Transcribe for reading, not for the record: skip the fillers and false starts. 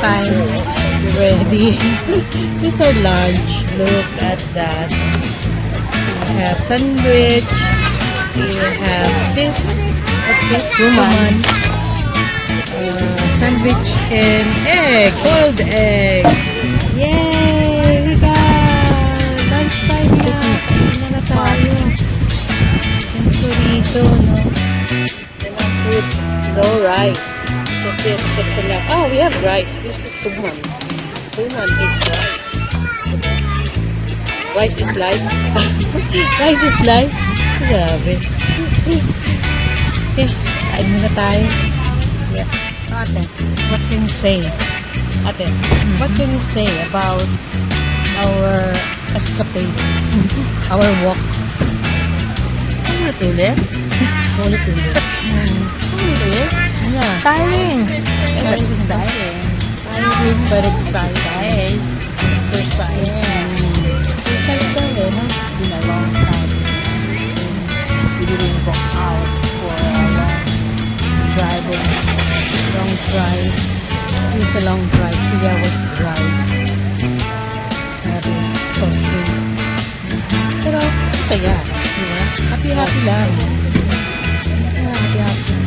time ready. This is our lunch. Look at that. We have sandwich. We have this. What's this? Suman. Sandwich and egg. Cold egg. Yay! We got lunchtime na. Kain na tayo. Yung burrito, no? And food. No rice. Kasi it's a lot. Oh, we have rice. This is suman. Suman is rice. Rice is life. Rice is life. Grabe. Okay, kain muna tayo. Yeah. Ate, what can you say? Ate, what can you say about our escapade? Our walk? Ulit-ulit? Ulit-ulit. Ulit? Yeah. Tiring. But exciting. Tiring but exciting. Exercise. Exercise daw eh, no? Been a long time. We didn't go out for a long driving. Long drive. It was a long drive. 3 hours drive. Very exhausting. Pero, saya. Diba? Happy-happy lang. Happy-happy.